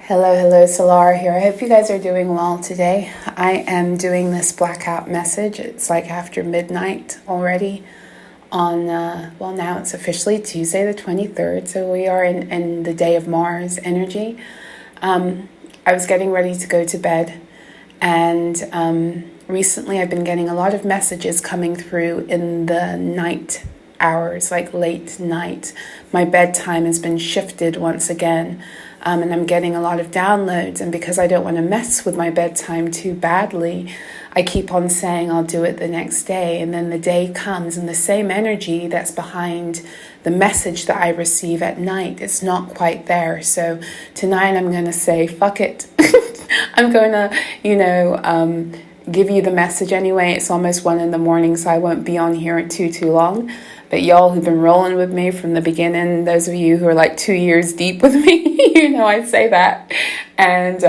Hello, Solarah here. I hope you guys are doing well today. I am doing this blackout message. It's like after midnight already on, now it's officially Tuesday the 23rd, so we are in the day of Mars energy. I was getting ready to go to bed, and recently I've been getting a lot of messages coming through in the night hours, like late night. My bedtime has been shifted once again. And I'm getting a lot of downloads, and because I don't want to mess with my bedtime too badly, I keep on saying I'll do it the next day, and then the day comes and the same energy that's behind the message that I receive at night is not quite there. So tonight I'm going to say fuck it. I'm going to give you the message anyway. It's almost 1 a.m, so I won't be on here too long. But y'all who've been rolling with me from the beginning, those of you who are like 2 years deep with me, I say that. And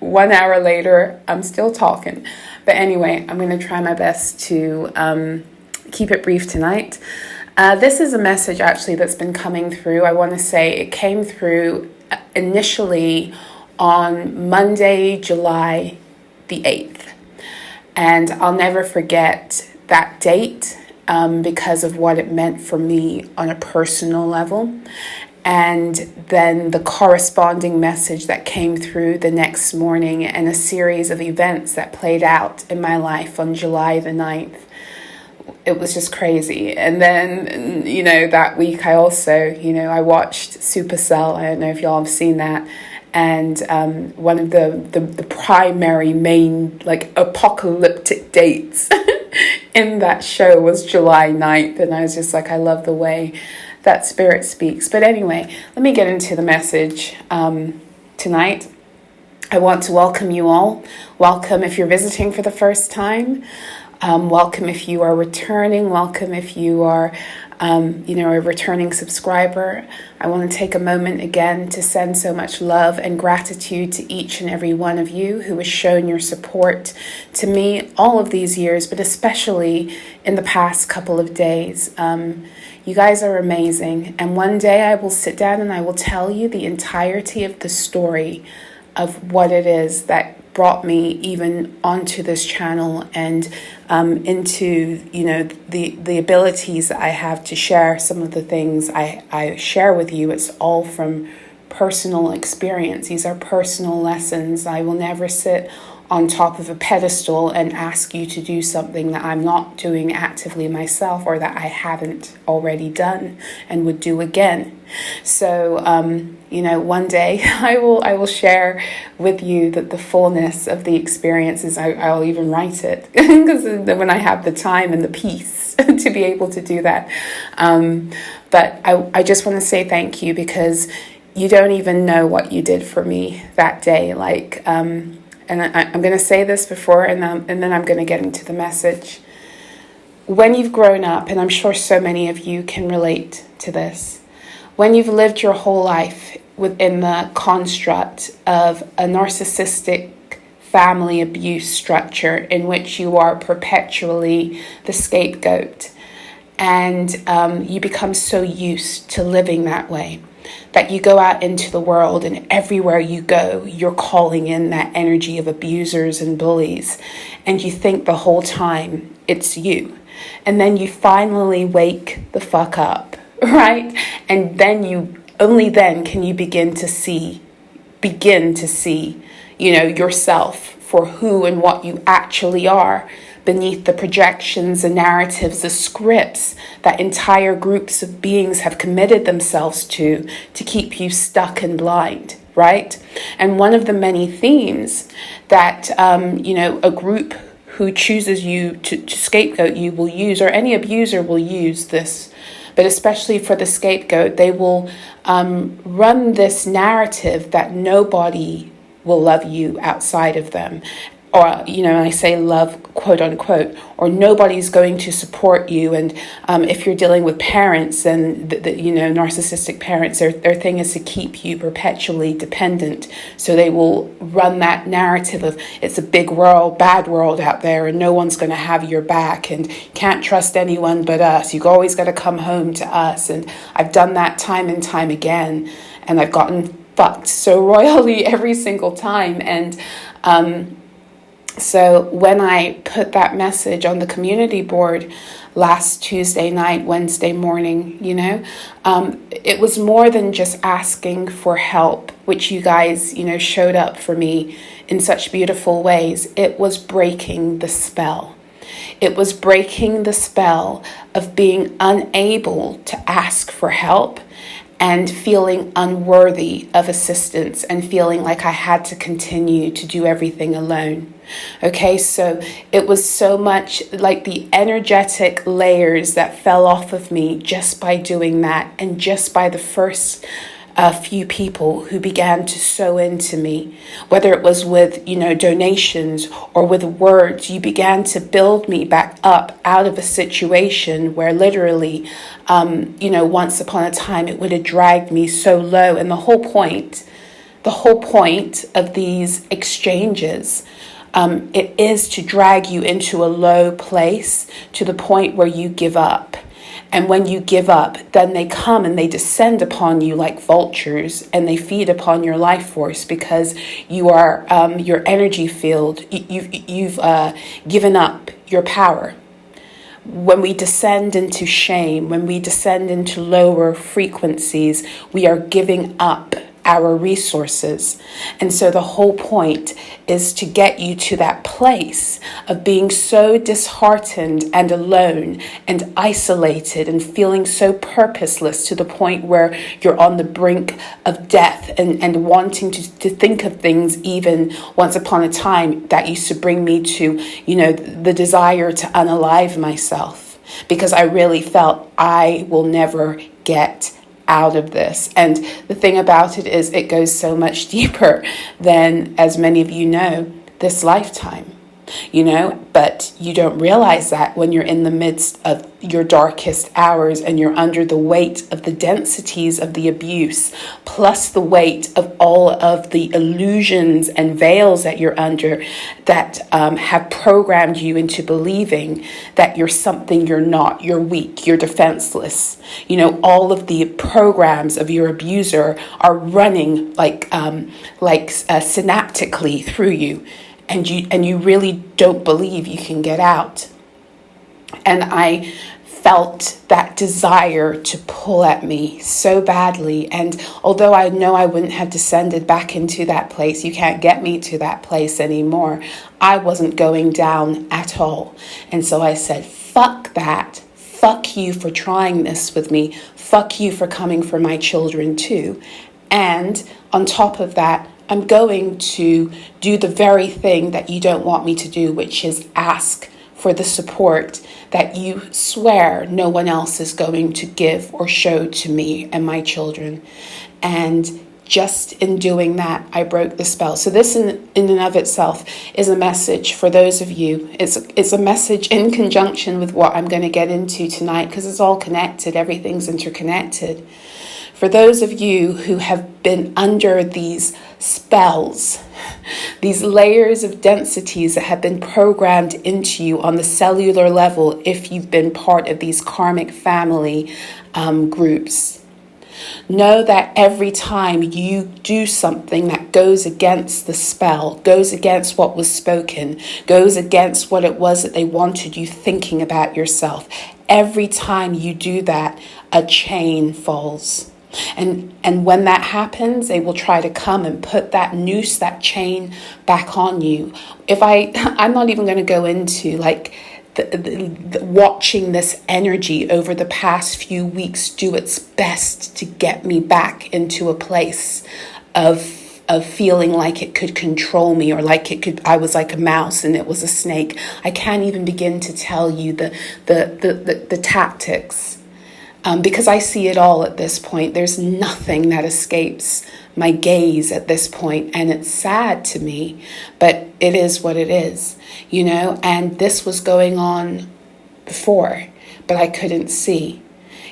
1 hour later, I'm still talking. But anyway, I'm going to try my best to keep it brief tonight. This is a message actually that's been coming through. I want to say it came through initially on Monday, July the 8th. And I'll never forget that date. Because of what it meant for me on a personal level. And then the corresponding message that came through the next morning and a series of events that played out in my life on July the 9th. It was just crazy. And then, that week I also, I watched Supercell. I don't know if y'all have seen that. And one of the primary main apocalyptic dates in that show was July 9th. And I was just like, I love the way that spirit speaks. But anyway, let me get into the message tonight. I want to welcome you all. Welcome if you're visiting for the first time. Welcome if you are returning. Welcome if you are a returning subscriber. I want to take a moment again to send so much love and gratitude to each and every one of you who has shown your support to me all of these years, but especially in the past couple of days. You guys are amazing. And one day I will sit down and I will tell you the entirety of the story of what it is that brought me even onto this channel and into the abilities that I have to share some of the things I share with you. It's all from personal experience. These are personal lessons. I will never sit on top of a pedestal and ask you to do something that I'm not doing actively myself or that I haven't already done and would do again. So, one day I will share with you that the fullness of the experiences. I'll even write it because when I have the time and the peace to be able to do that. But I just want to say thank you because you don't even know what you did for me that day. And I'm going to say this before, and then I'm going to get into the message. When you've grown up, and I'm sure so many of you can relate to this, when you've lived your whole life within the construct of a narcissistic family abuse structure in which you are perpetually the scapegoat, and you become so used to living that way, that you go out into the world and everywhere you go, you're calling in that energy of abusers and bullies. And you think the whole time it's you. And then you finally wake the fuck up, right? And then only then can you begin to see, yourself for who and what you actually are, beneath the projections, the narratives, the scripts that entire groups of beings have committed themselves to keep you stuck and blind, right? And one of the many themes that, a group who chooses you to scapegoat you will use, or any abuser will use this, but especially for the scapegoat, they will run this narrative that nobody will love you outside of them. Or, I say love, quote unquote, or nobody's going to support you. And if you're dealing with parents and, narcissistic parents, their thing is to keep you perpetually dependent. So they will run that narrative of it's a big world, bad world out there, and no one's going to have your back and can't trust anyone but us. You've always got to come home to us. And I've done that time and time again. And I've gotten fucked so royally every single time. And so when I put that message on the community board last Tuesday night, Wednesday morning, it was more than just asking for help, which you guys, showed up for me in such beautiful ways. It was breaking the spell. It was breaking the spell of being unable to ask for help and feeling unworthy of assistance and feeling like I had to continue to do everything alone. Okay, so it was so much like the energetic layers that fell off of me just by doing that, and just by the first few people who began to sow into me, whether it was with, donations or with words. You began to build me back up out of a situation where literally, once upon a time it would have dragged me so low. And the whole point of these exchanges, it is to drag you into a low place to the point where you give up. And when you give up, then they come and they descend upon you like vultures, and they feed upon your life force because you are your energy field. You've given up your power. When we descend into shame, when we descend into lower frequencies, we are giving up our resources. And so the whole point is to get you to that place of being so disheartened and alone and isolated and feeling so purposeless to the point where you're on the brink of death and wanting to think of things even once upon a time that used to bring me to, the desire to unalive myself, because I really felt I will never get out of this. And the thing about it is, it goes so much deeper than, as many of you know, this lifetime. But you don't realize that when you're in the midst of your darkest hours and you're under the weight of the densities of the abuse, plus the weight of all of the illusions and veils that you're under that have programmed you into believing that you're something you're not, you're weak, you're defenseless. All of the programs of your abuser are running like synaptically through you. And you really don't believe you can get out. And I felt that desire to pull at me so badly. And although I know I wouldn't have descended back into that place, you can't get me to that place anymore, I wasn't going down at all. And so I said, fuck that. Fuck you for trying this with me. Fuck you for coming for my children too. And on top of that, I'm going to do the very thing that you don't want me to do, which is ask for the support that you swear no one else is going to give or show to me and my children. And just in doing that, I broke the spell. So this in and of itself is a message for those of you. It's a message in conjunction with what I'm going to get into tonight, because it's all connected. Everything's interconnected. For those of you who have been under these spells, these layers of densities that have been programmed into you on the cellular level, if you've been part of these karmic family groups, know that every time you do something that goes against the spell, goes against what was spoken, goes against what it was that they wanted you thinking about yourself, every time you do that, a chain falls. And when that happens, they will try to come and put that noose, that chain back on you. I'm not even going to go into like the watching this energy over the past few weeks do its best to get me back into a place of feeling like it could control me, or like I was like a mouse and it was a snake. I can't even begin to tell you the tactics. Because I see it all at this point. There's nothing that escapes my gaze at this point, and it's sad to me, but it is what it is, and this was going on before, but I couldn't see,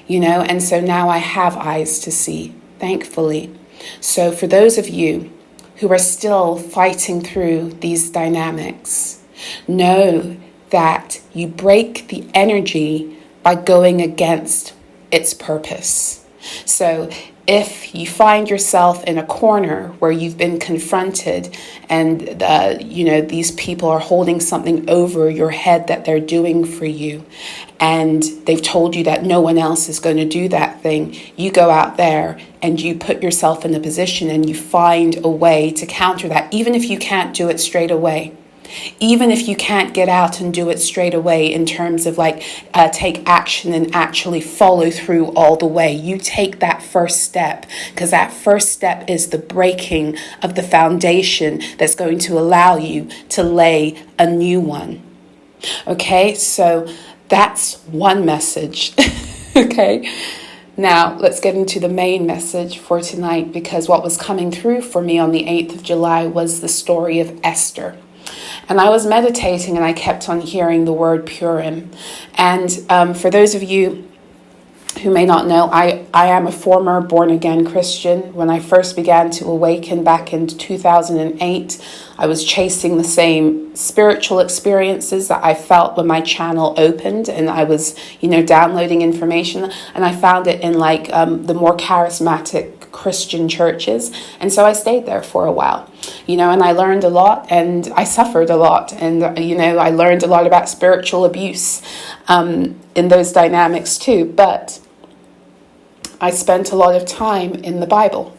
and so now I have eyes to see, thankfully. So for those of you who are still fighting through these dynamics, know that you break the energy by going against its purpose. So if you find yourself in a corner where you've been confronted and these people are holding something over your head that they're doing for you, and they've told you that no one else is going to do that thing, you go out there and you put yourself in a position and you find a way to counter that, even if you can't do it straight away. Even if you can't get out and do it straight away in terms of take action and actually follow through all the way. You take that first step, because that first step is the breaking of the foundation that's going to allow you to lay a new one. Okay, so that's one message. Okay, now let's get into the main message for tonight, because what was coming through for me on the 8th of July was the story of Esther. And I was meditating and I kept on hearing the word Purim. And for those of you who may not know, I am a former born-again Christian. When I first began to awaken back in 2008, I was chasing the same spiritual experiences that I felt when my channel opened, and I was, downloading information, and I found it in the more charismatic Christian churches. And so I stayed there for a while, and I learned a lot, and I suffered a lot, and I learned a lot about spiritual abuse in those dynamics too. But I spent a lot of time in the Bible.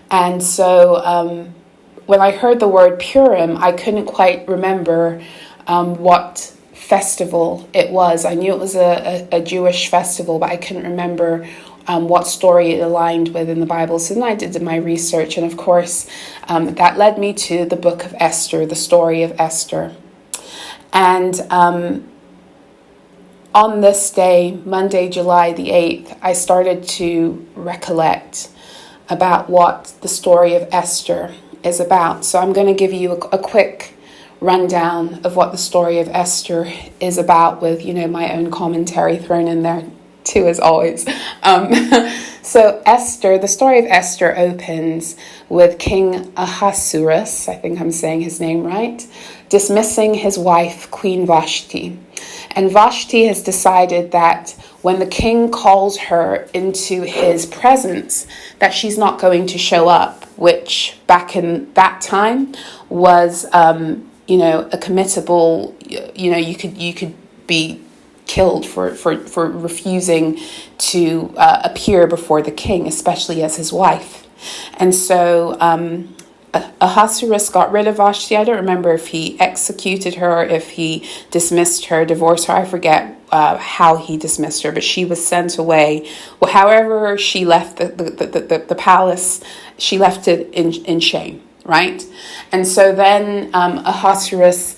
And so when I heard the word Purim, I couldn't quite remember what festival it was. I knew it was a Jewish festival, but I couldn't remember what story it aligned with in the Bible. So then I did my research, and of course that led me to the book of Esther, the story of Esther. And on this day, Monday, July the 8th, I started to recollect about what the story of Esther is about. So I'm going to give you a quick rundown of what the story of Esther is about, with, my own commentary thrown in there too, as always. So Esther, the story of Esther opens with King Ahasuerus, I think I'm saying his name right, dismissing his wife, Queen Vashti. And Vashti has decided that when the king calls her into his presence, that she's not going to show up, which back in that time was, a committable, you could be killed for refusing to appear before the king, especially as his wife. And so Ahasuerus got rid of Vashti. I don't remember if he executed her, if he dismissed her, divorced her. I forget how he dismissed her, but she was sent away. Well, however she left the palace, she left it in shame, right? And so then Ahasuerus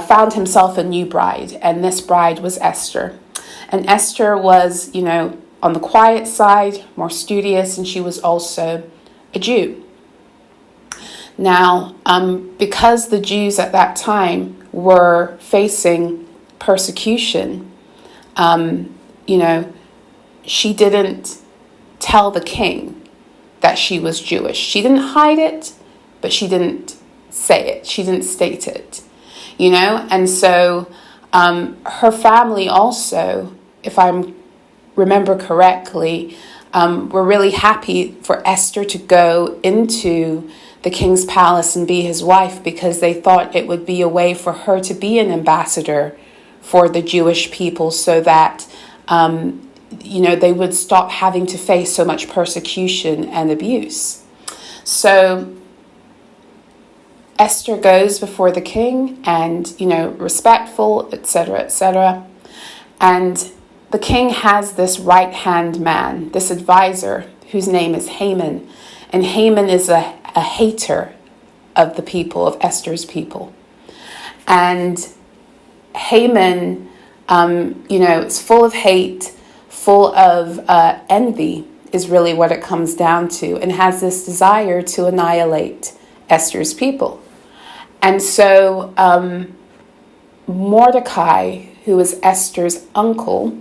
found himself a new bride, and this bride was Esther. And Esther was, on the quiet side, more studious, and she was also a Jew. Now, because the Jews at that time were facing persecution, she didn't tell the king that she was Jewish. She didn't hide it, but she didn't say it. She didn't state it, And so her family also, if I remember correctly, were really happy for Esther to go into the king's palace and be his wife, because they thought it would be a way for her to be an ambassador for the Jewish people, so that they would stop having to face so much persecution and abuse. So Esther goes before the king and, respectful, etc., etc. And the king has this right-hand man, this advisor, whose name is Haman. And Haman is a hater of the people, of Esther's people. And Haman, it's full of hate, full of envy, is really what it comes down to, and has this desire to annihilate Esther's people. And so Mordecai, who is Esther's uncle,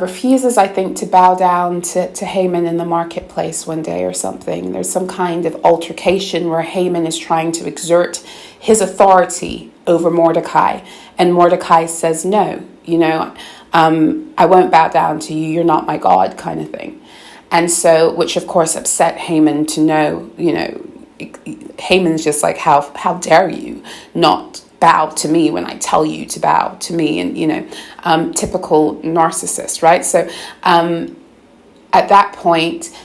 refuses, I think, to bow down to Haman in the marketplace one day or something. There's some kind of altercation where Haman is trying to exert his authority over Mordecai. And Mordecai says, no, I won't bow down to you. You're not my God, kind of thing. And so, which of course upset Haman to know, Haman's just like, how dare you not bow to me when I tell you to bow to me? And, typical narcissist, right? So at that point,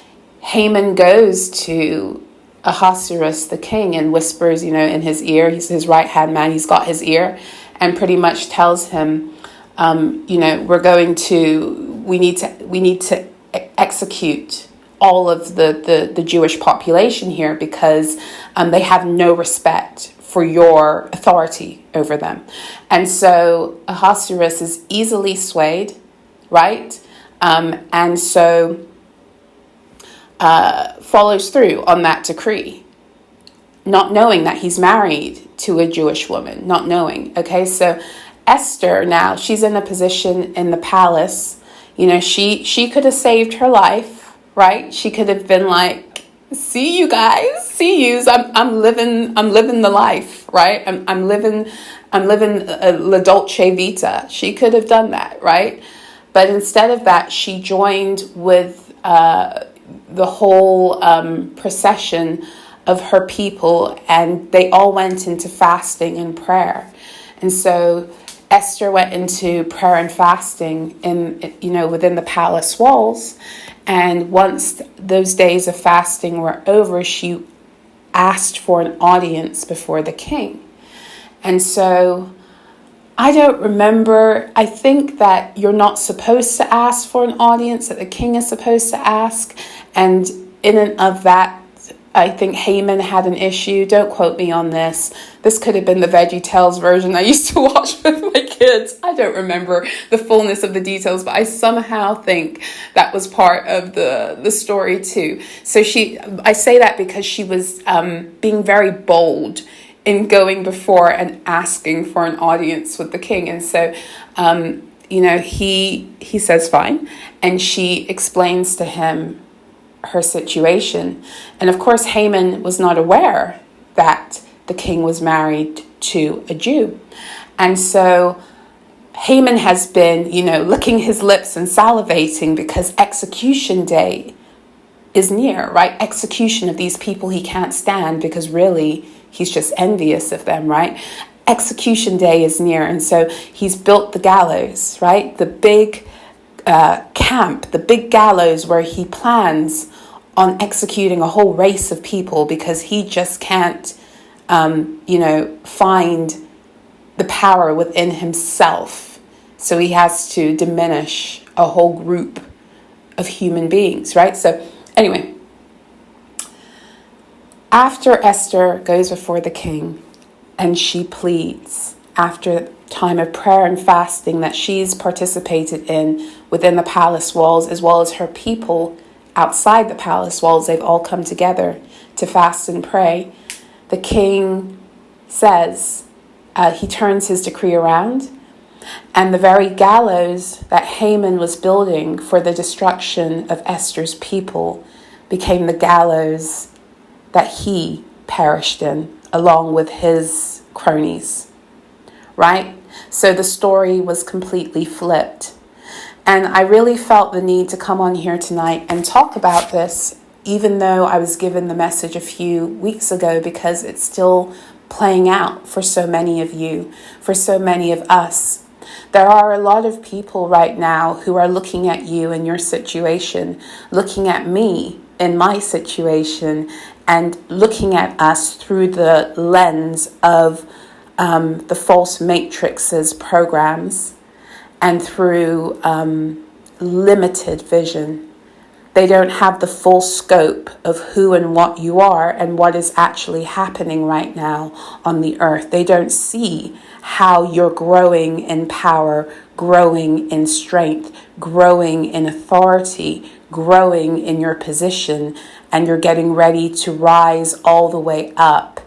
Haman goes to Ahasuerus, the king, and whispers, in his ear. He's his right-hand man. He's got his ear, and pretty much tells him, we need to execute all of the Jewish population here, because they have no respect for your authority over them. And so Ahasuerus is easily swayed, right? And so follows through on that decree, not knowing that he's married to a Jewish woman, not knowing. Okay, so Esther now, she's in a position in the palace. She could have saved her life, right? She could have been like, see you guys, see yous. I'm living the life, right? I'm living la dolce vita. She could have done that, right? But instead of that, she joined with the whole procession of her people, and they all went into fasting and prayer. And so Esther went into prayer and fasting within the palace walls. And once those days of fasting were over, she asked for an audience before the king. And so I don't remember. I think that you're not supposed to ask for an audience, that the king is supposed to ask. And in and of that, I think Haman had an issue. Don't quote me on this. This could have been the VeggieTales version I used to watch with my kids. I don't remember the fullness of the details, but I somehow think that was part of the story too. So I say that because she was being very bold in going before and asking for an audience with the king. And so, he says fine. And she explains to him her situation. And of course, Haman was not aware that the king was married to a Jew. And so Haman has been, licking his lips and salivating because execution day is near, right? Execution of these people he can't stand, because really he's just envious of them, right? Execution day is near. And so he's built the gallows, right? The big camp, the big gallows where he plans on executing a whole race of people, because he just can't, find the power within himself. So he has to diminish a whole group of human beings, right? So anyway, after Esther goes before the king and she pleads, after time of prayer and fasting that she's participated in within the palace walls, as well as her people outside the palace walls, they've all come together to fast and pray. The king says, he turns his decree around, and the very gallows that Haman was building for the destruction of Esther's people became the gallows that he perished in, along with his cronies, right? So the story was completely flipped. And I really felt the need to come on here tonight and talk about this, even though I was given the message a few weeks ago, because it's still playing out for so many of you, for so many of us. There are a lot of people right now who are looking at you and your situation, looking at me in my situation, and looking at us through the lens of the false matrix's programs, and through limited vision. They don't have the full scope of who and what you are and what is actually happening right now on the earth. They don't see how you're growing in power, growing in strength, growing in authority, growing in your position, and you're getting ready to rise all the way up.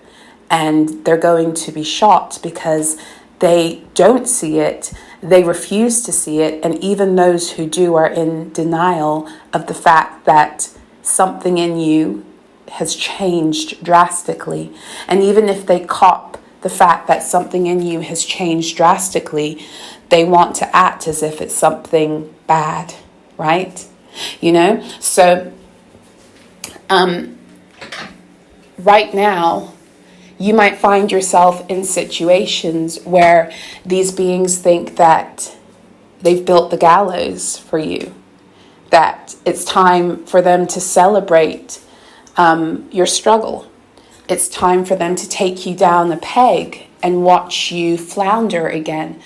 And they're going to be shocked because they don't see it. They refuse to see it. And even those who do are in denial of the fact that something in you has changed drastically. And even if they cop the fact that something in you has changed drastically, they want to act as if it's something bad, right? you know? So right now, you might find yourself in situations where these beings think that they've built the gallows for you, that it's time for them to celebrate your struggle. It's time for them to take you down a peg and watch you flounder again.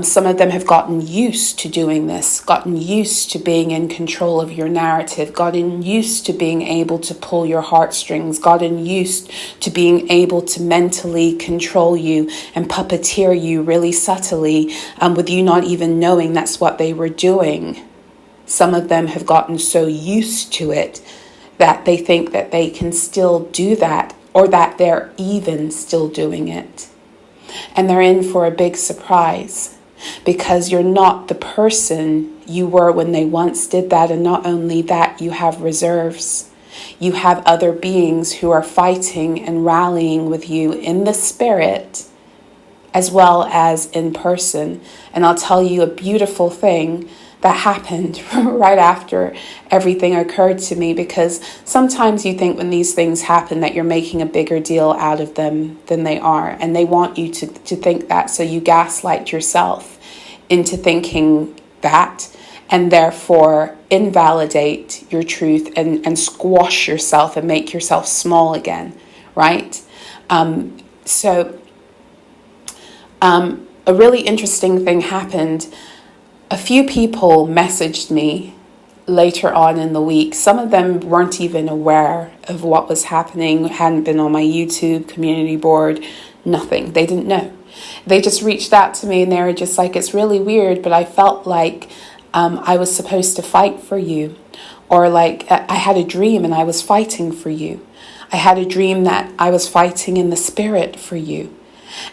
Some of them have gotten used to doing this, gotten used to being in control of your narrative, gotten used to being able to pull your heartstrings, gotten used to being able to mentally control you and puppeteer you really subtly, with you not even knowing that's what they were doing. Some of them have gotten so used to it that they think that they can still do that, or that they're even still doing it. And they're in for a big surprise, because you're not the person you were when they once did that. And not only that, you have reserves. You have other beings who are fighting and rallying with you in the spirit as well as in person. And I'll tell you a beautiful thing that happened right after everything occurred to me, because sometimes you think when these things happen that you're making a bigger deal out of them than they are, and they want you to think that, so you gaslight yourself into thinking that, and therefore invalidate your truth and squash yourself and make yourself small again, right? So a really interesting thing happened. A few people messaged me later on in the week. Some of them weren't even aware of what was happening, hadn't been on my YouTube community board, nothing. They didn't know. They just reached out to me and they were just like, it's really weird, but I felt like I was supposed to fight for you. Or like I had a dream and I was fighting for you. I had a dream that I was fighting in the spirit for you.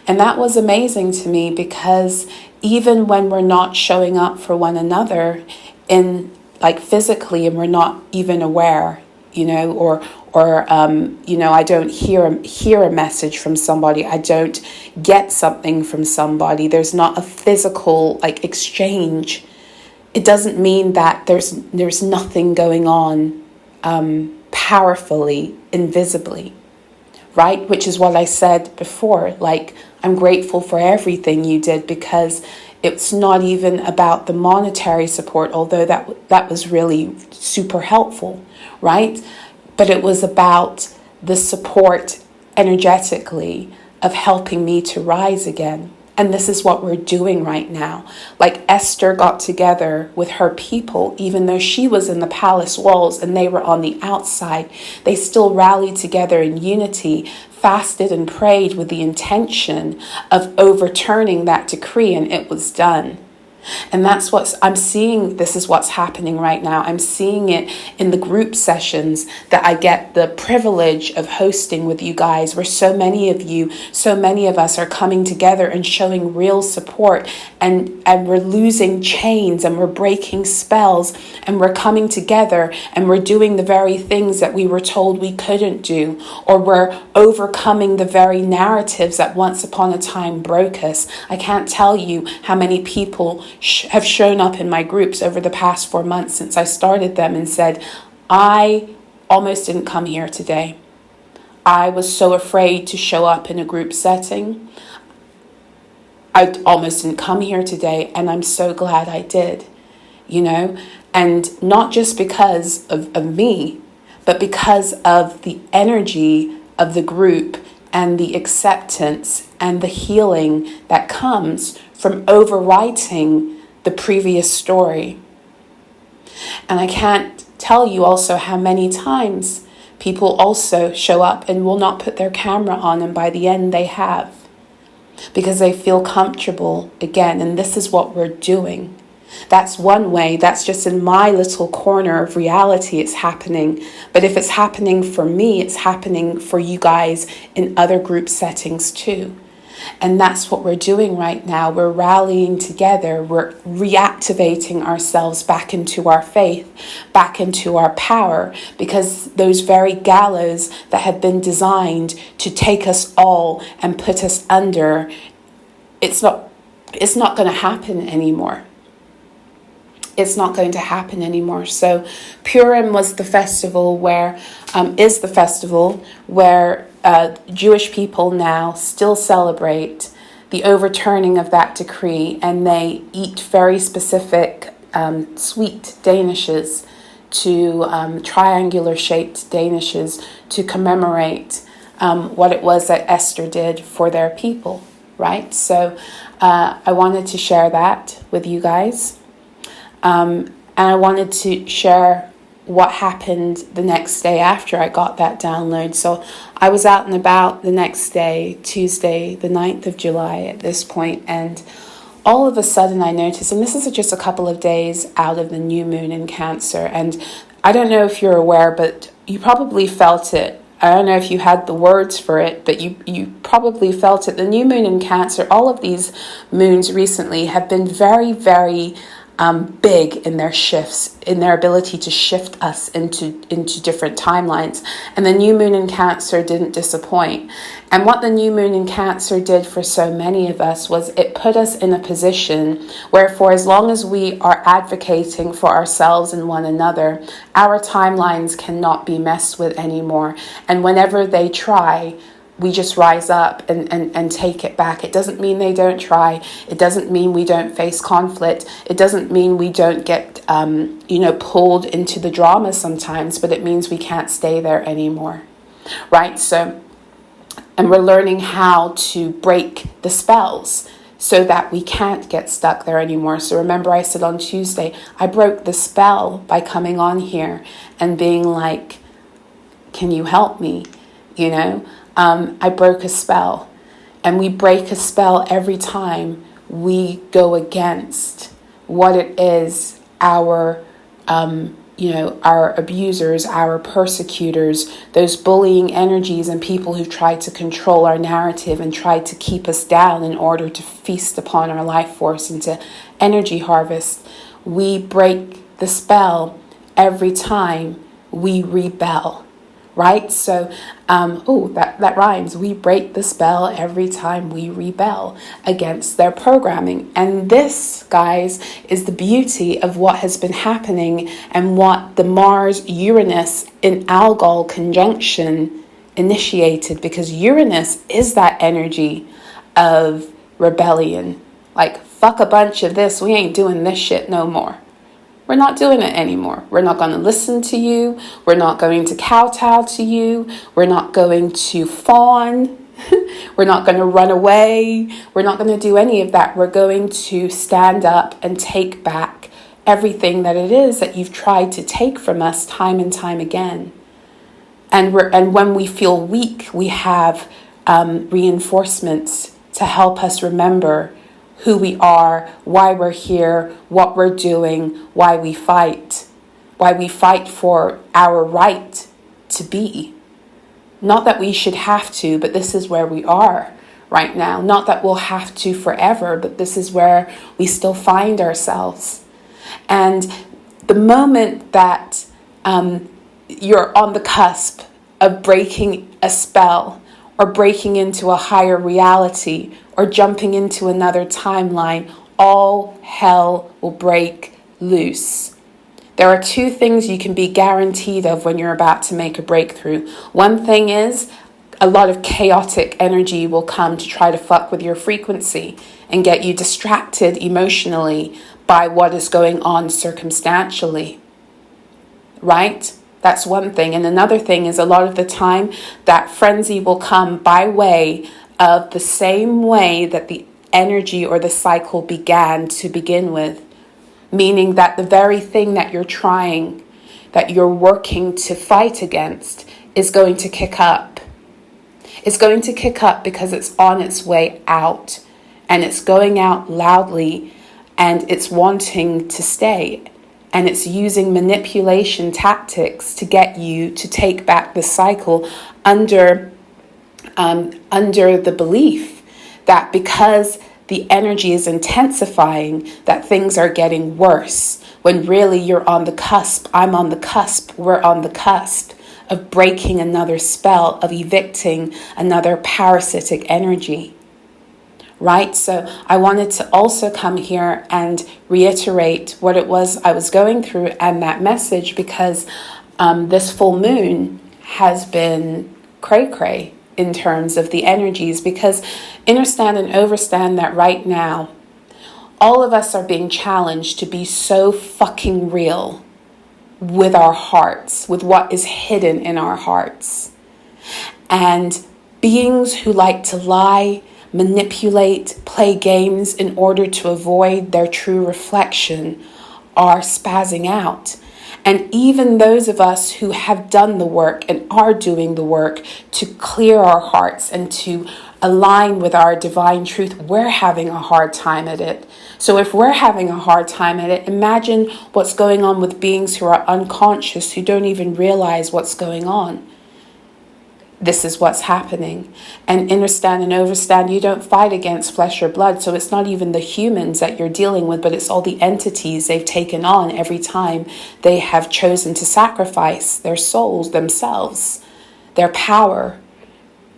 And that was amazing to me, because even when we're not showing up for one another in like physically, and we're not even aware, you know, or you know, I don't hear a message from somebody, I don't get something from somebody, there's not a physical like exchange, it doesn't mean that there's nothing going on powerfully, invisibly. Right? Which is what I said before. Like, I'm grateful for everything you did, because it's not even about the monetary support, although that was really super helpful, right? But it was about the support energetically of helping me to rise again. And this is what we're doing right now. Like Esther got together with her people, even though she was in the palace walls and they were on the outside. They still rallied together in unity, fasted and prayed with the intention of overturning that decree, and it was done. And that's what I'm seeing. This is what's happening right now. I'm seeing it in the group sessions that I get the privilege of hosting with you guys, where so many of us are coming together and showing real support, and we're losing chains and we're breaking spells, and we're coming together and we're doing the very things that we were told we couldn't do, or we're overcoming the very narratives that once upon a time broke us. I can't tell you how many people have shown up in my groups over the past 4 months since I started them and said, I almost didn't come here today. I was so afraid to show up in a group setting. I almost didn't come here today, and I'm so glad I did, you know, and not just because of me, but because of the energy of the group and the acceptance and the healing that comes from overwriting the previous story. And I can't tell you also how many times people also show up and will not put their camera on, and by the end they have, because they feel comfortable again. And this is what we're doing. That's one way. That's just in my little corner of reality it's happening. But if it's happening for me, it's happening for you guys in other group settings too. And that's what we're doing right now. We're rallying together. We're reactivating ourselves back into our faith, back into our power, because those very gallows that have been designed to take us all and put us under, it's not going to happen anymore. it's not going to happen anymore. So Purim was the festival where, is the festival where Jewish people now still celebrate the overturning of that decree, and they eat very specific sweet danishes, to triangular shaped danishes, to commemorate what it was that Esther did for their people, right? So I wanted to share that with you guys. And I wanted to share what happened the next day after I got that download. So I was out and about the next day, Tuesday, the 9th of July at this point, and all of a sudden I noticed, and this is just a couple of days out of the new moon in Cancer, and I don't know if you're aware, but you probably felt it. I don't know if you had the words for it, but you probably felt it. The new moon in Cancer, all of these moons recently have been very, very big in their shifts, in their ability to shift us into different timelines. And the new moon in Cancer didn't disappoint. And what the new moon in Cancer did for so many of us was it put us in a position where, for as long as we are advocating for ourselves and one another, our timelines cannot be messed with anymore. And whenever they try, we just rise up and take it back. It doesn't mean they don't try. It doesn't mean we don't face conflict. It doesn't mean we don't get, pulled into the drama sometimes, but it means we can't stay there anymore, right? So, and we're learning how to break the spells so that we can't get stuck there anymore. So remember I said on Tuesday, I broke the spell by coming on here and being like, can you help me? I broke a spell, and we break a spell every time we go against what it is our abusers, our persecutors, those bullying energies and people who try to control our narrative and try to keep us down in order to feast upon our life force and to energy harvest. We break the spell every time we rebel. Right? So, that rhymes. We break the spell every time we rebel against their programming. And this, guys, is the beauty of what has been happening and what the Mars-Uranus in Algol conjunction initiated, because Uranus is that energy of rebellion. Like, fuck a bunch of this. We ain't doing this shit no more. We're not doing it anymore. We're not going to listen to you. We're not going to kowtow to you. We're not going to fawn. We're not going to run away. We're not going to do any of that. We're going to stand up and take back everything that it is that you've tried to take from us time and time again. And when we feel weak, we have reinforcements to help us remember who we are, why we're here, what we're doing, why we fight for our right to be. Not that we should have to, but this is where we are right now. Not that we'll have to forever, but this is where we still find ourselves. And the moment that you're on the cusp of breaking a spell or breaking into a higher reality or jumping into another timeline, all hell will break loose. There are two things you can be guaranteed of when you're about to make a breakthrough. One thing is a lot of chaotic energy will come to try to fuck with your frequency and get you distracted emotionally by what is going on circumstantially, right? That's one thing. And another thing is a lot of the time that frenzy will come by way of the same way that the energy or the cycle began to begin with. Meaning that the very thing that you're trying, that you're working to fight against, is going to kick up. It's going to kick up because it's on its way out. And it's going out loudly, and it's wanting to stay. And it's using manipulation tactics to get you to take back the cycle under the belief that because the energy is intensifying, that things are getting worse, when really you're on the cusp, I'm on the cusp, we're on the cusp of breaking another spell, of evicting another parasitic energy, right? So I wanted to also come here and reiterate what it was I was going through and that message, because this full moon has been cray-cray in terms of the energies, because understand and overstand that right now, all of us are being challenged to be so fucking real with our hearts, with what is hidden in our hearts. And beings who like to lie, manipulate, play games in order to avoid their true reflection are spazzing out. And even those of us who have done the work and are doing the work to clear our hearts and to align with our divine truth, we're having a hard time at it. So if we're having a hard time at it, imagine what's going on with beings who are unconscious, who don't even realize what's going on. This is what's happening. And understand and overstand, you don't fight against flesh or blood. So it's not even the humans that you're dealing with, but it's all the entities they've taken on every time they have chosen to sacrifice their souls, themselves, their power,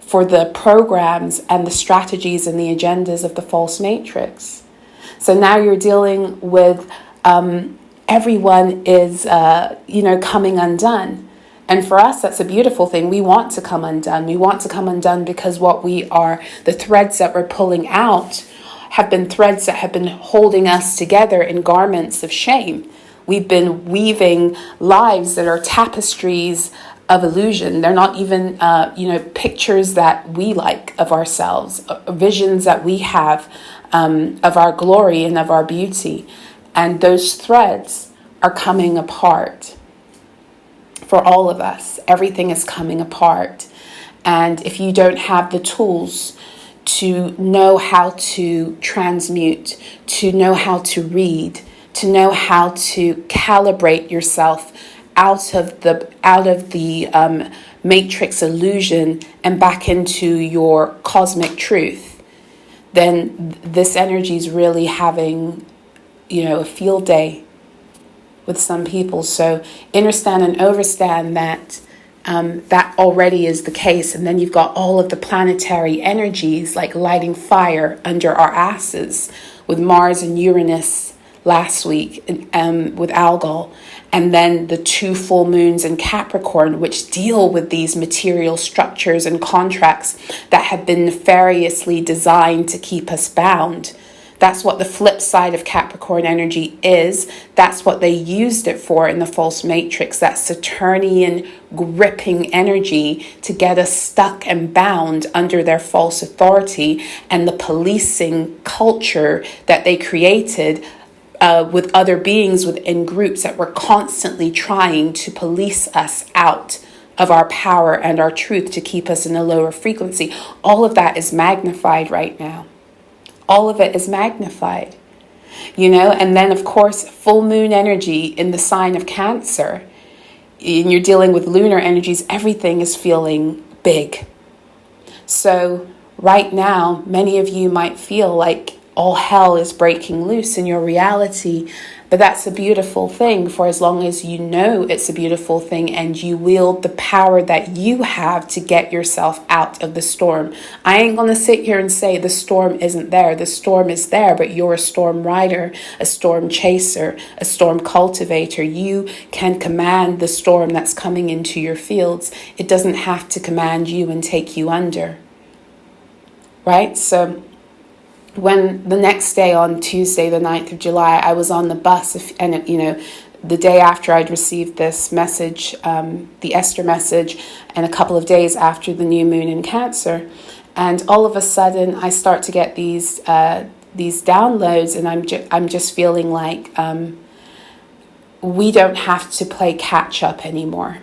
for the programs and the strategies and the agendas of the false matrix. So now you're dealing with everyone is, coming undone. And for us, that's a beautiful thing. We want to come undone. We want to come undone because what we are, the threads that we're pulling out have been threads that have been holding us together in garments of shame. We've been weaving lives that are tapestries of illusion. They're not even, pictures that we like of ourselves, visions that we have of our glory and of our beauty. And those threads are coming apart. For all of us, everything is coming apart. And if you don't have the tools to know how to transmute, to know how to read, to know how to calibrate yourself out of the matrix illusion and back into your cosmic truth, then this energy is really having, a field day with some people. So understand and overstand that that already is the case. And then you've got all of the planetary energies like lighting fire under our asses with Mars and Uranus last week with Algol. And then the 2 full moons in Capricorn, which deal with these material structures and contracts that have been nefariously designed to keep us bound. That's what the flip side of Capricorn energy is. That's what they used it for in the false matrix, that Saturnian gripping energy to get us stuck and bound under their false authority and the policing culture that they created with other beings within groups that were constantly trying to police us out of our power and our truth to keep us in a lower frequency. All of that is magnified right now. All of it is magnified, and then of course, full moon energy in the sign of Cancer, and you're dealing with lunar energies, everything is feeling big. So right now, many of you might feel like all hell is breaking loose in your reality, but that's a beautiful thing for as long as you know it's a beautiful thing and you wield the power that you have to get yourself out of the storm. I ain't going to sit here and say the storm isn't there. The storm is there, but you're a storm rider, a storm chaser, a storm cultivator. You can command the storm that's coming into your fields. It doesn't have to command you and take you under. Right? So when the next day on Tuesday, the 9th of July, I was on the bus and, the day after I'd received this message, the Esther message, and a couple of days after the new moon in Cancer. And all of a sudden I start to get these downloads, and I'm just feeling like we don't have to play catch up anymore.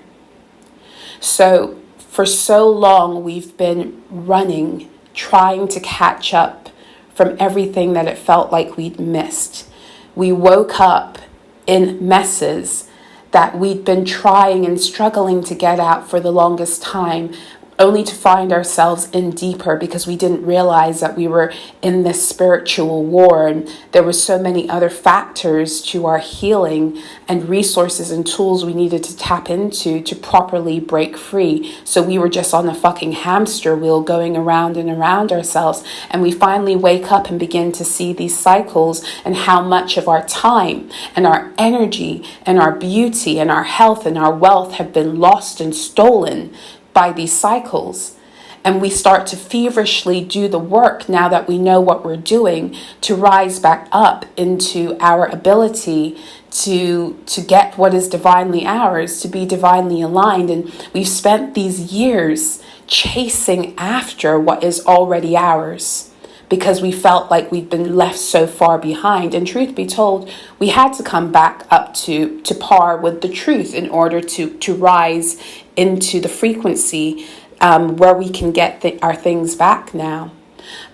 So for so long we've been running, trying to catch up from everything that it felt like we'd missed. We woke up in messes that we'd been trying and struggling to get out for the longest time. only to find ourselves in deeper, because we didn't realize that we were in this spiritual war, and there were so many other factors to our healing and resources and tools we needed to tap into to properly break free. So we were just on a fucking hamster wheel going around and around ourselves, and we finally wake up and begin to see these cycles and how much of our time and our energy and our beauty and our health and our wealth have been lost and stolen by these cycles. And we start to feverishly do the work, now that we know what we're doing, to rise back up into our ability to get what is divinely ours, to be divinely aligned. And we've spent these years chasing after what is already ours, because we felt like we'd been left so far behind. And truth be told, we had to come back up to par with the truth in order to rise into the frequency where we can get our things back now.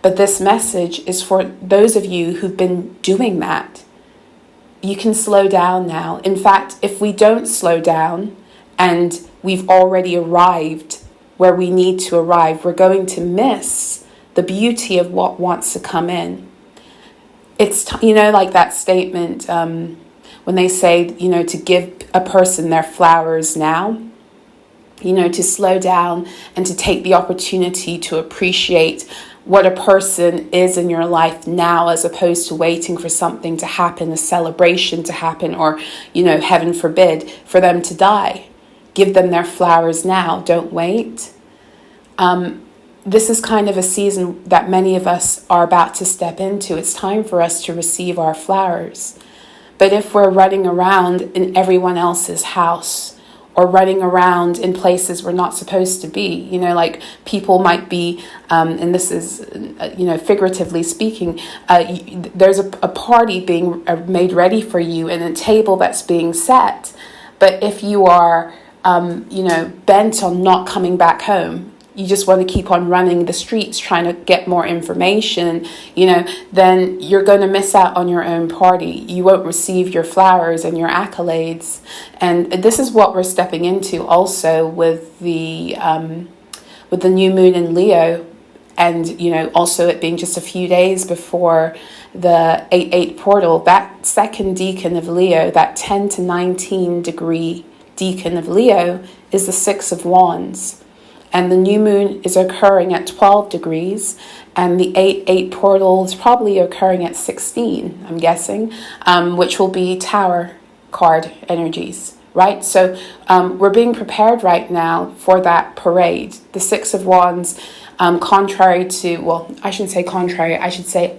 But this message is for those of you who've been doing that. You can slow down now. In fact, if we don't slow down and we've already arrived where we need to arrive, we're going to miss the beauty of what wants to come in. It's, like that statement when they say, to give a person their flowers now, to slow down and to take the opportunity to appreciate what a person is in your life now, as opposed to waiting for something to happen, a celebration to happen, or, heaven forbid, for them to die. Give them their flowers now. Don't wait. This is kind of a season that many of us are about to step into. It's time for us to receive our flowers. But if we're running around in everyone else's house, or running around in places we're not supposed to be, like people might be, and this is, figuratively speaking, there's a party being made ready for you and a table that's being set. But if you are, bent on not coming back home, you just want to keep on running the streets trying to get more information, then you're going to miss out on your own party. You won't receive your flowers and your accolades. And this is what we're stepping into also with the new moon in Leo, and, also it being just a few days before the 8-8 portal. That second decan of Leo, that 10 to 19 degree decan of Leo, is the 6 of Wands. And the new moon is occurring at 12 degrees, and the 8-8 portal is probably occurring at 16, I'm guessing, which will be Tower card energies, right? So we're being prepared right now for that parade. The 6 of Wands, contrary to, well, I shouldn't say contrary, I should say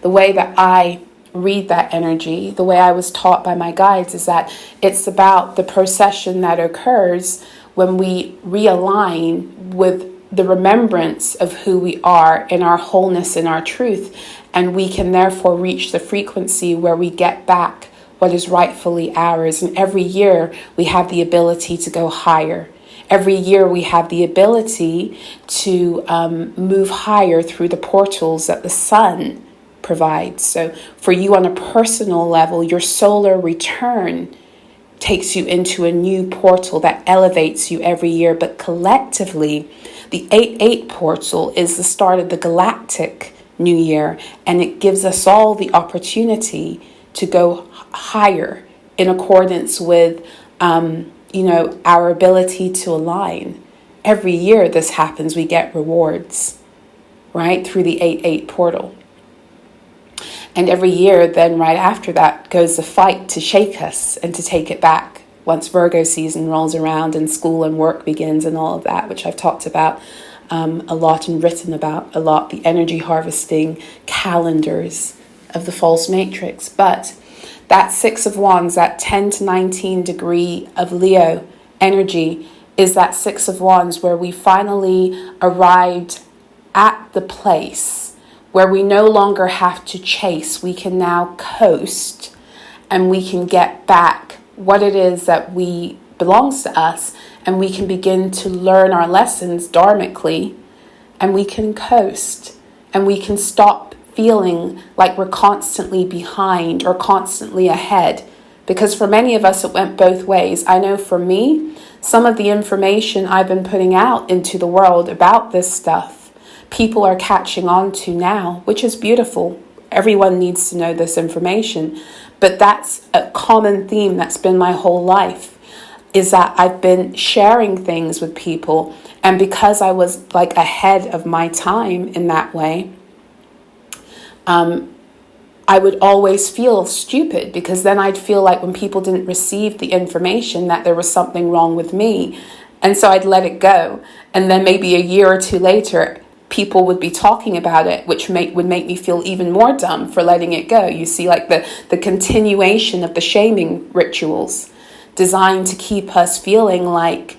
the way that I read that energy, the way I was taught by my guides, is that it's about the procession that occurs when we realign with the remembrance of who we are in our wholeness, in our truth, and we can therefore reach the frequency where we get back what is rightfully ours. And every year we have the ability to go higher. Every year we have the ability to move higher through the portals that the sun provides. So for you on a personal level, your solar return takes you into a new portal that elevates you every year. But collectively, the 8-8 portal is the start of the galactic new year, and it gives us all the opportunity to go higher in accordance with our ability to align. Every year this happens, we get rewards, right, through the 8-8 portal. And every year, then right after that, goes the fight to shake us and to take it back once Virgo season rolls around and school and work begins and all of that, which I've talked about a lot and written about a lot, the energy harvesting calendars of the false matrix. But that 6 of Wands, that 10 to 19 degree of Leo energy, is that 6 of Wands where we finally arrived at the place where we no longer have to chase. We can now coast, and we can get back what it is that belongs to us, and we can begin to learn our lessons dharmically, and we can coast, and we can stop feeling like we're constantly behind or constantly ahead. Because for many of us, it went both ways. I know for me, some of the information I've been putting out into the world about this stuff, people are catching on to now, which is beautiful. Everyone needs to know this information. But that's a common theme that's been my whole life, is that I've been sharing things with people. And because I was like ahead of my time in that way, I would always feel stupid, because then I'd feel like when people didn't receive the information that there was something wrong with me. And so I'd let it go. And then maybe a year or two later, people would be talking about it, which would make me feel even more dumb for letting it go. You see, like the continuation of the shaming rituals designed to keep us feeling like,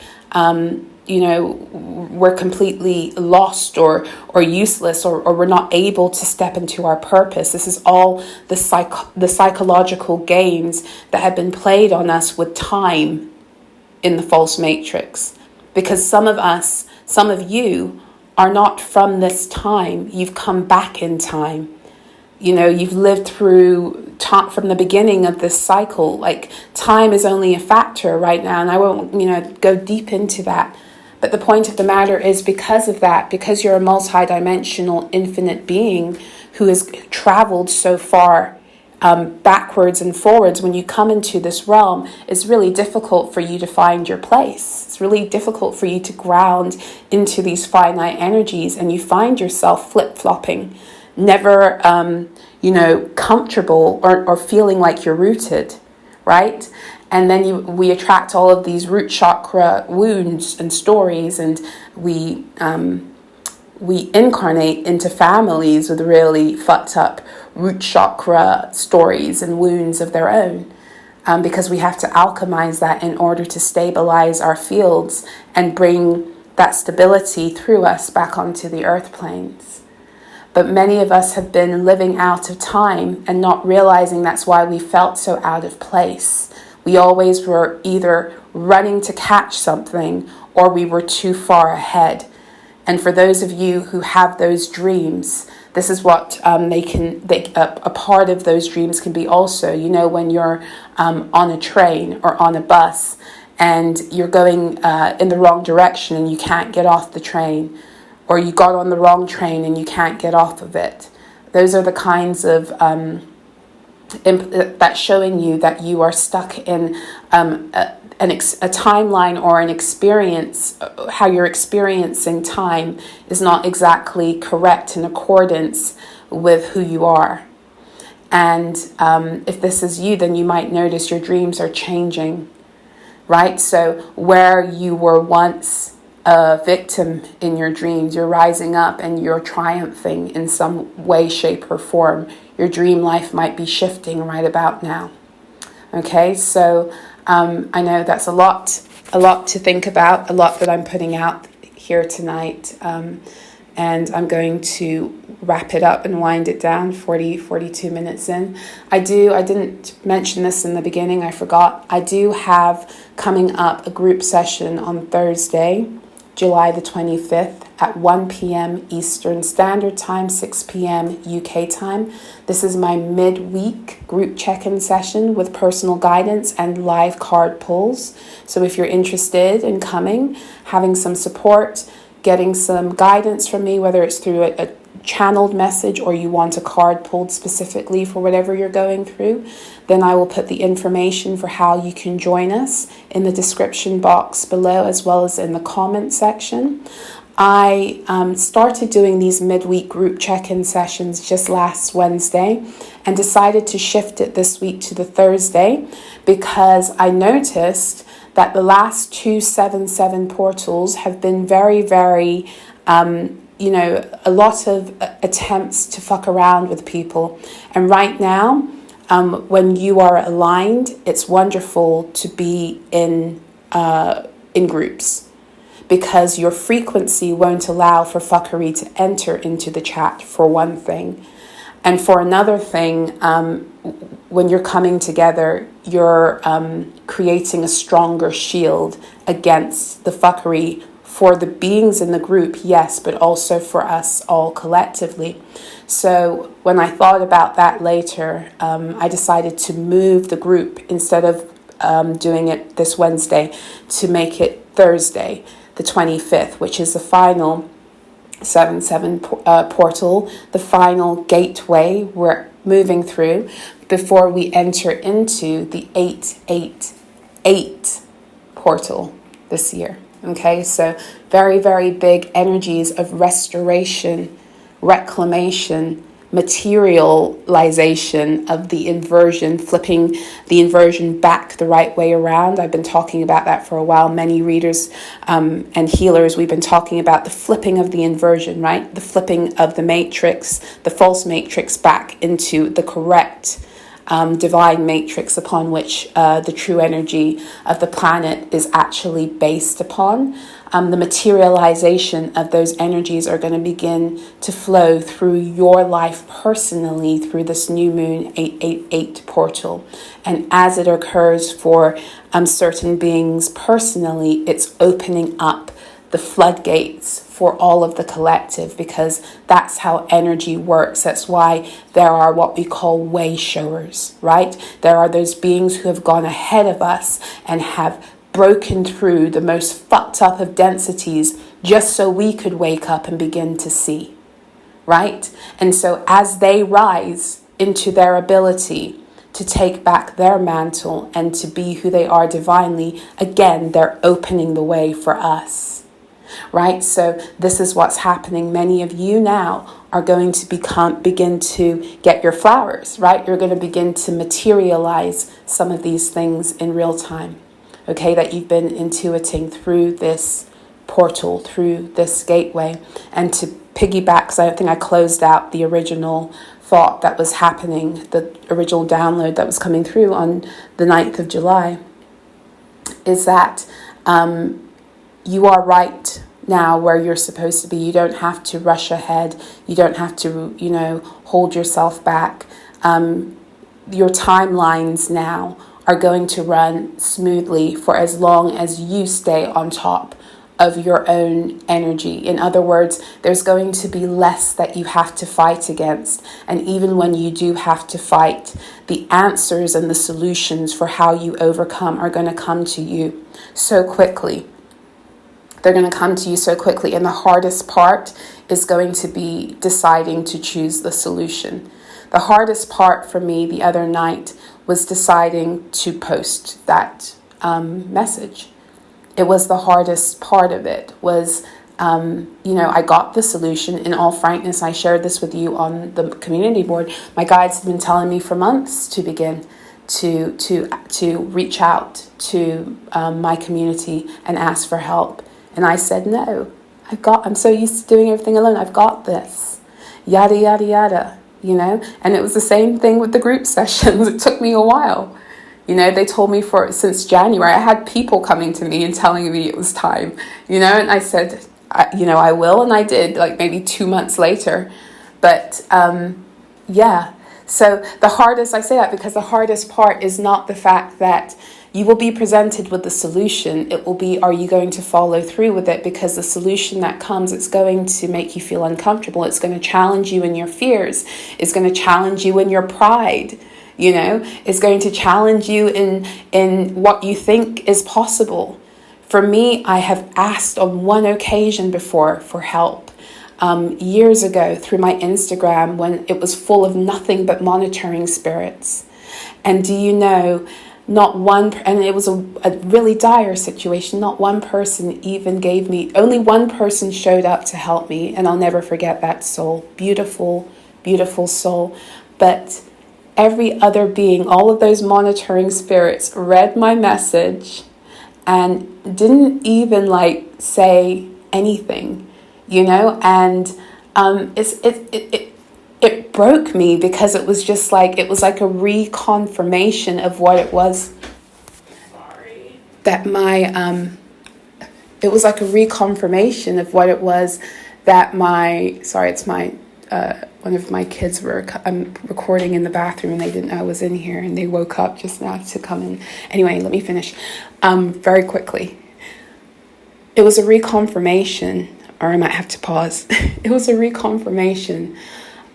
we're completely lost or useless, or we're not able to step into our purpose. This is all the psychological games that have been played on us with time in the false matrix. Because some of you are not from this time. You've come back in time. You've lived through from the beginning of this cycle. Like, time is only a factor right now, and I won't, go deep into that. But the point of the matter is, because of that, because you're a multidimensional infinite being who has traveled so far backwards and forwards, when you come into this realm, it's really difficult for you to find your place. It's really difficult for you to ground into these finite energies, and you find yourself flip-flopping, never, comfortable or feeling like you're rooted, right? And then we attract all of these root chakra wounds and stories, and we incarnate into families with really fucked up root chakra stories and wounds of their own, because we have to alchemize that in order to stabilize our fields and bring that stability through us back onto the earth planes. But many of us have been living out of time and not realizing that's why we felt so out of place. We always were either running to catch something, or we were too far ahead. And for those of you who have those dreams, this is what a part of those dreams can be also, when you're on a train or on a bus and you're going in the wrong direction and you can't get off the train, or you got on the wrong train and you can't get off of it. Those are the kinds of that's showing you that you are stuck in a timeline or an experience. How you're experiencing time is not exactly correct in accordance with who you are. And if this is you, then you might notice your dreams are changing, right? So where you were once a victim in your dreams, you're rising up and you're triumphing in some way, shape, or form. Your dream life might be shifting right about now. Okay, so I know that's a lot to think about, a lot that I'm putting out here tonight. And I'm going to wrap it up and wind it down, 42 minutes in. I didn't mention this in the beginning, I forgot. I do have coming up a group session on Thursday, July the 25th at 1 p.m. Eastern Standard Time, 6 p.m. UK time. This is my midweek group check-in session with personal guidance and live card pulls. So if you're interested in coming, having some support, getting some guidance from me, whether it's through a channeled message or you want a card pulled specifically for whatever you're going through, then I will put the information for how you can join us in the description box below, as well as in the comment section. I started doing these midweek group check-in sessions just last Wednesday and decided to shift it this week to the Thursday, because I noticed that the last 2 7/7 portals have been very, very a lot of attempts to fuck around with people. And right now, when you are aligned, it's wonderful to be in groups, because your frequency won't allow for fuckery to enter into the chat, for one thing. And for another thing, when you're coming together, you're creating a stronger shield against the fuckery for the beings in the group, yes, but also for us all collectively. So when I thought about that later, I decided to move the group. Instead of doing it this Wednesday to make it Thursday, the 25th, which is the final 7/7 portal, the final gateway we're moving through before we enter into the 888 portal this year. Okay, so very, very big energies of restoration, reclamation, materialization of the inversion, flipping the inversion back the right way around. I've been talking about that for a while. Many readers and healers, we've been talking about the flipping of the inversion, right? The flipping of the matrix, the false matrix back into the correct divine matrix upon which the true energy of the planet is actually based upon. The materialization of those energies are going to begin to flow through your life personally through this new moon 888 portal. And as it occurs for certain beings personally, it's opening up the floodgates for all of the collective, because that's how energy works. That's why there are what we call way showers, right? There are those beings who have gone ahead of us and have broken through the most fucked up of densities just so we could wake up and begin to see, right? And so as they rise into their ability to take back their mantle and to be who they are divinely, again, they're opening the way for us. Right? So this is what's happening. Many of you now are going to begin to get your flowers, right? You're going to begin to materialize some of these things in real time, okay, that you've been intuiting through this portal, through this gateway. And to piggyback, because I don't think I closed out the original thought that was happening, the original download that was coming through on the 9th of July, is that you are right now where you're supposed to be. You don't have to rush ahead. You don't have to, hold yourself back. Your timelines now are going to run smoothly for as long as you stay on top of your own energy. In other words, there's going to be less that you have to fight against. And even when you do have to fight, the answers and the solutions for how you overcome are going to come to you so quickly. They're going to come to you so quickly. And the hardest part is going to be deciding to choose the solution. The hardest part for me the other night was deciding to post that message. It was the hardest part of it was, I got the solution. In all frankness, I shared this with you on the community board. My guides have been telling me for months to begin to reach out to my community and ask for help. And I said, no, I'm so used to doing everything alone. I've got this, yada, yada, yada, and it was the same thing with the group sessions. It took me a while. They told me since January, I had people coming to me and telling me it was time, and I said, I will. And I did, like maybe 2 months later. But so I say that because the hardest part is not the fact that you will be presented with the solution. It will be, are you going to follow through with it? Because the solution that comes, it's going to make you feel uncomfortable. It's going to challenge you in your fears. It's going to challenge you in your pride. It's going to challenge you in what you think is possible. For me, I have asked on one occasion before for help. Years ago through my Instagram when it was full of nothing but monitoring spirits. And do you know, not one, and it was a really dire situation, not one person even gave me, only one person showed up to help me, and I'll never forget that soul. Beautiful, beautiful soul. But every other being, all of those monitoring spirits read my message and didn't even say anything, and it broke me because it was just like a reconfirmation of what it was. Sorry. That it was like a reconfirmation of what it was that one of my kids I'm recording in the bathroom and they didn't know I was in here and they woke up just now to come in. Anyway, let me finish very quickly. It was a reconfirmation, or I might have to pause. It was a reconfirmation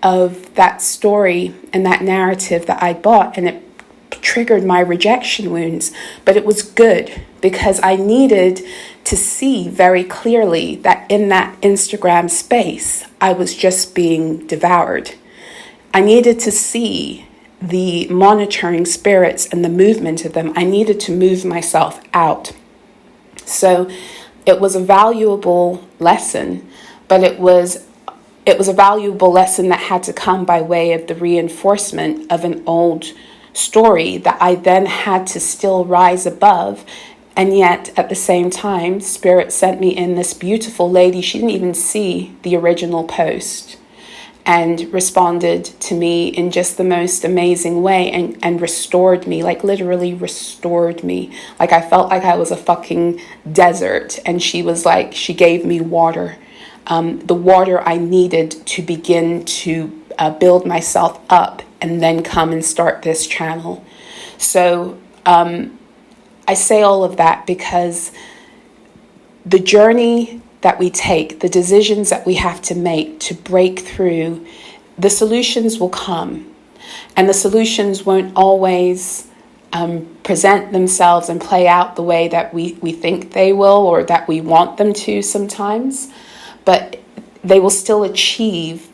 of that story and that narrative that I bought, and it triggered my rejection wounds, but it was good because I needed to see very clearly that in that Instagram space, I was just being devoured. I needed to see the monitoring spirits and the movement of them. I needed to move myself out. So it was a valuable lesson, but it was a valuable lesson that had to come by way of the reinforcement of an old story that I then had to still rise above. And yet at the same time, Spirit sent me in this beautiful lady. She didn't even see the original post, and responded to me in just the most amazing way and restored me, like literally restored me. Like I felt like I was a fucking desert, and she was like, she gave me water. The water I needed to begin to build myself up and then come and start this channel. So I say all of that because the journey that we take, the decisions that we have to make to break through, the solutions will come. And the solutions won't always present themselves and play out the way that we think they will, or that we want them to sometimes. But they will still achieve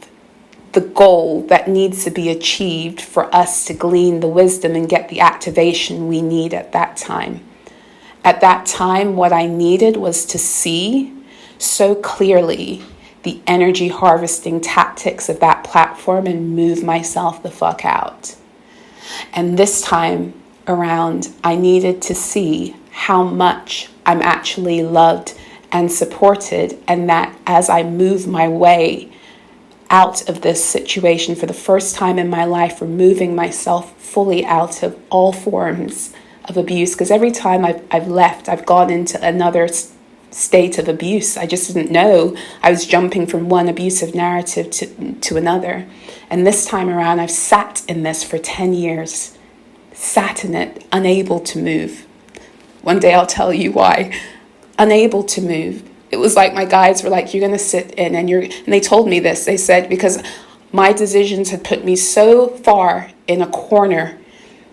the goal that needs to be achieved for us to glean the wisdom and get the activation we need at that time. At that time, what I needed was to see so clearly the energy harvesting tactics of that platform and move myself the fuck out. And this time around, I needed to see how much I'm actually loved and supported, and that as I move my way out of this situation for the first time in my life, removing myself fully out of all forms of abuse, because every time I've left, I've gone into another state of abuse. I just didn't know. I was jumping from one abusive narrative to another. And this time around, I've sat in this for 10 years, sat in it, unable to move. One day I'll tell you why. Unable to move. It was like my guides were like, you're going to sit in, and they told me this. They said, because my decisions had put me so far in a corner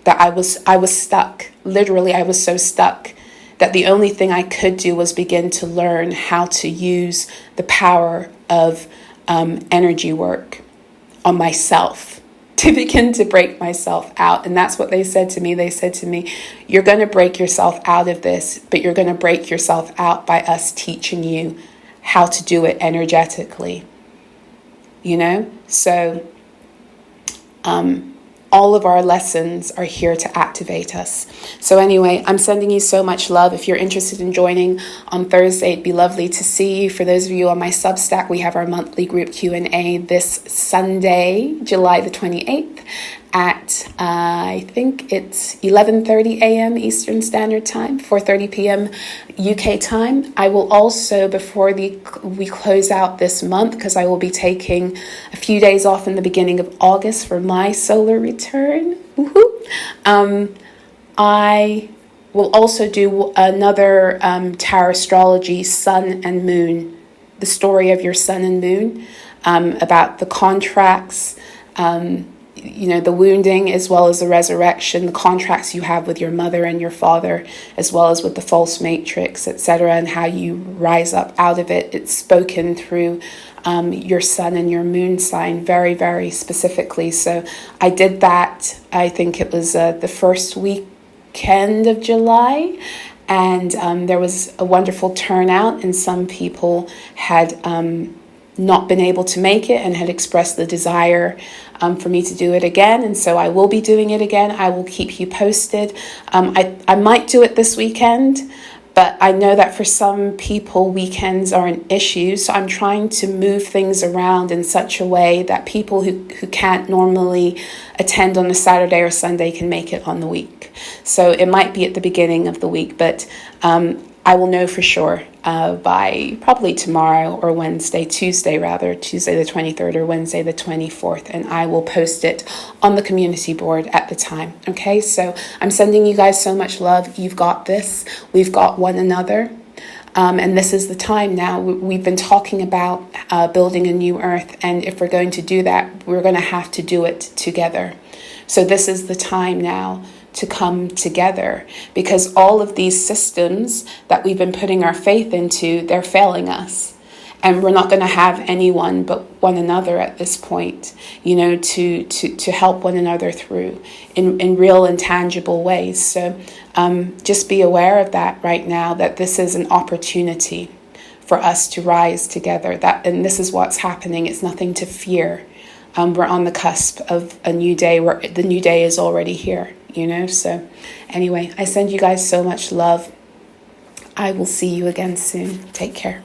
that I was stuck. Literally, I was so stuck that the only thing I could do was begin to learn how to use the power of energy work on myself to begin to break myself out. And that's what they said to me. They said to me, you're going to break yourself out of this, but you're going to break yourself out by us teaching you how to do it energetically. You know? So all of our lessons are here to activate us. So anyway, I'm sending you so much love. If you're interested in joining on Thursday, it'd be lovely to see you. For those of you on my Substack, we have our monthly group Q&A this Sunday, July the 28th at, I think it's 11:30 a.m. Eastern Standard Time, 4:30 p.m. UK time. I will also, before we close out this month, because I will be taking a few days off in the beginning of August for my solar return. I will also do another tarot astrology, sun and moon, the story of your sun and moon, about the contracts, the wounding as well as the resurrection, the contracts you have with your mother and your father, as well as with the false matrix, etc., and how you rise up out of it. It's spoken through your sun and your moon sign very, very specifically. So I did that, I think it was the first weekend of July, and there was a wonderful turnout, and some people had not been able to make it and had expressed the desire for me to do it again. And so I will be doing it again. I will keep you posted. I might do it this weekend, but I know that for some people, weekends are an issue. So I'm trying to move things around in such a way that people who can't normally attend on a Saturday or Sunday can make it on the week. So it might be at the beginning of the week, but I will know for sure by probably tomorrow or Tuesday the 23rd or Wednesday the 24th, and I will post it on the community board at the time. Okay, so I'm sending you guys so much love. You've got this. We've got one another. And this is the time now. We've been talking about building a new earth, and if we're going to do that, we're going to have to do it together. So this is the time now to come together, because all of these systems that we've been putting our faith into, they're failing us. And we're not going to have anyone but one another at this point, you know, to help one another through in real and tangible ways. So just be aware of that right now, that this is an opportunity for us to rise together. And this is what's happening. It's nothing to fear. We're on the cusp of a new day, where the new day is already here, you know. So anyway, I send you guys so much love. I will see you again soon. Take care.